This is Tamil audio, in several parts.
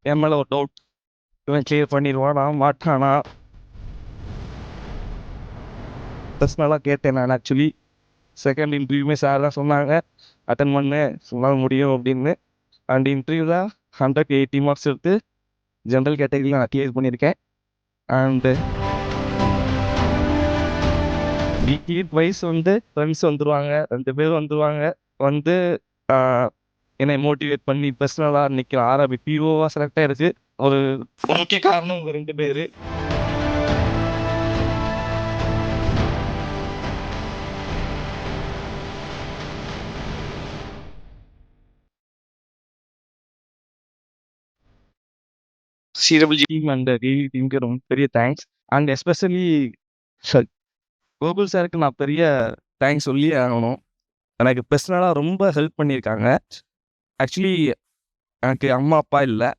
என் மேலே ஒரு டவுட், இவன் கிளியர் பண்ணிடுவானா மாட்டானா பர்சனலாக கேட்டேன். நான் ஆக்சுவலி செகண்ட் இன்டர்வியூமே சார் தான் சொன்னாங்க அட்டன் பண்ண சொன்னால் முடியும் அப்படின்னு. அண்ட் இன்டர்வியூவில் 180 மார்க்ஸ் எடுத்து ஜென்ரல் கேட்டகரியில் நான் கிளியர் பண்ணியிருக்கேன். அண்டு வீக்லி வைஸ் வந்து ஃப்ரெண்ட்ஸ் வந்துடுவாங்க, 2 பேர் வந்துடுவாங்க. வந்து என்னை மோட்டிவேட் பண்ணி பர்சனலாக இன்னைக்கு ஆர்ஆர்பி பிஓவாக செலக்ட் ஆகிடுச்சு. ஒரு முக்கிய காரணம் உங்கள் 2 பேர். சிடபிள்யூ டீம் அண்ட் டிவி டீமுக்கு ரொம்ப பெரிய தேங்க்ஸ். அண்ட் எஸ்பெஷலி கோகுல் சாருக்கு நான் பெரிய தேங்க்ஸ் சொல்லி ஆகணும். எனக்கு பர்சனலாக ரொம்ப ஹெல்ப் பண்ணியிருக்காங்க. ஆக்சுவலி எனக்கு அம்மா அப்பா இல்லை.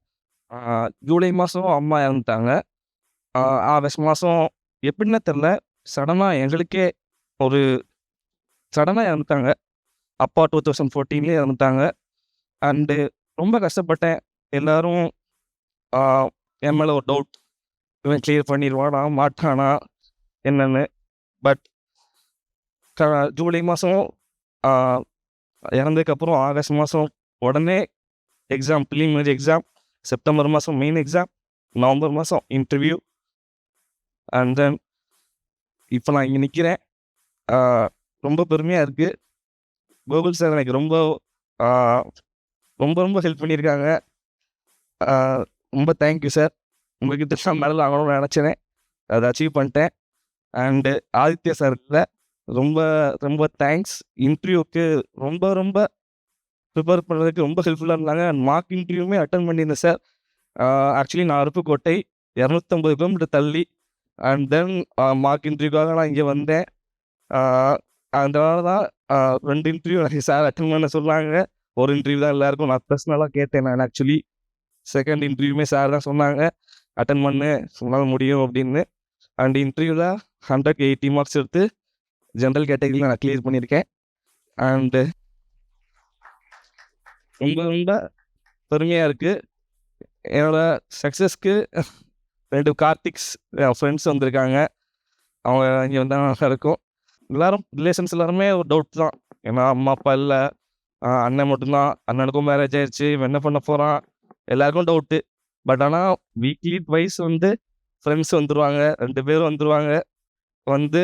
ஜூலை மாதம் அம்மா இறந்துட்டாங்க. ஆகஸ்ட் மாதம் எப்படின்னு தெரில, சடனாக எங்களுக்கே ஒரு சடனாக இறந்துட்டாங்க. அப்பா 2014 இறந்துட்டாங்க. அண்டு ரொம்ப கஷ்டப்பட்டேன். எல்லோரும் என் மேலே ஒரு டவுட், இவன் கிளியர் பண்ணிடுவானா மாட்டானா என்னன்னு. பட் ஜூலை மாதம் இறந்ததுக்கப்புறம் ஆகஸ்ட் மாதம் உடனே எக்ஸாம், ப்ரிலிமினரி எக்ஸாம், செப்டம்பர் மாதம் மெயின் எக்ஸாம், நவம்பர் மாதம் இன்டர்வியூ. அண்ட் தென் இப்போ நான் இங்கே நிற்கிறேன். ரொம்ப பெருமையாக இருக்குது. கோகுல் சார் எனக்கு ரொம்ப ரொம்ப ரொம்ப ஹெல்ப் பண்ணியிருக்காங்க. ரொம்ப தேங்க்யூ சார். உங்கள்கிட்ட தான் மெடல் வாங்கணும்னு நினச்சேன், அதை அச்சீவ் பண்ணிட்டேன். அண்டு ஆதித்யா சார் இல்லை, ரொம்ப ரொம்ப தேங்க்ஸ். இன்டர்வியூக்கு ரொம்ப ரொம்ப ப்ரிப்பேர் பண்ணுறதுக்கு ரொம்ப ஹெல்ப்ஃபுல்லாக இருந்தாங்க. அண்ட் மார்க் இன்டர்வியூமே அட்டன் பண்ணியிருந்தேன் சார். ஆக்சுவலி நான் அருப்புக்கோட்டை 250 கிலோமீட்டர் தள்ளி. அண்ட் தென் மார்க் இன்டர்வியூக்காக நான் இங்கே வந்தேன். அதனால தான் 2 இன்டர்வியூ எனக்கு சார் அட்டன் பண்ண சொன்னாங்க. ஒரு இன்டர்வியூ தான் எல்லாருக்கும் நான் பர்சனலாக கேட்டேன். நான் ஆக்சுவலி செகண்ட் இன்டர்வியூமே சார் தான் சொன்னாங்க அட்டன் பண்ண சொன்னால் முடியும் அப்படின்னு. அண்ட் இன்டர்வியூவில் 180 மார்க்ஸ் எடுத்து ஜென்ரல் கேட்டகரியில் நான் கிளியர் பண்ணியிருக்கேன். அண்டு ரொம்ப ரொம்ப பெருமையாக இருக்குது. என்னோடய சக்ஸஸ்க்கு 2 கார்த்திக்ஸ் என் ஃப்ரெண்ட்ஸ் வந்திருக்காங்க. அவங்க இங்கே வந்தால் நல்லா இருக்கும். எல்லோரும் ரிலேஷன்ஸ் எல்லாருமே ஒரு டவுட் தான். ஏன்னா அம்மா அப்பா இல்லை, அண்ணன் மட்டும்தான். அண்ணனுக்கும் மேரேஜ் ஆயிடுச்சு, என்ன பண்ண போகிறான், எல்லாருக்கும் டவுட்டு. பட் ஆனால் வீக்லி வைஸ் வந்து ஃப்ரெண்ட்ஸ் வந்துடுவாங்க, 2 பேர் வந்துடுவாங்க. வந்து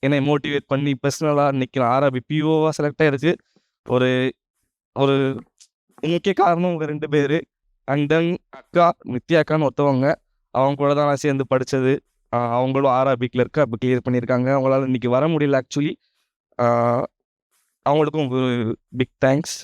என்னை மோட்டிவேட் பண்ணி பர்சனலாக இன்னைக்கு ஆர்ஆர்பி பிஓவாக செலக்ட் ஆகிடுச்சு. ஒரு ஒரு முக்கிய காரணம் உங்கள் 2 பேர். அண்ட் தென் அக்கா நித்யா அக்கான்னு ஒருத்தவங்க, அவங்க கூட தான் நான் சேர்ந்து படித்தது. அவங்களும் ஆர்ஆர்பி கிளர்க்கு அப்போ கிளியர் பண்ணியிருக்காங்க. அவங்களால இன்றைக்கி வர முடியல ஆக்சுவலி. அவங்களுக்கும் ஒரு பிக் தேங்க்ஸ்.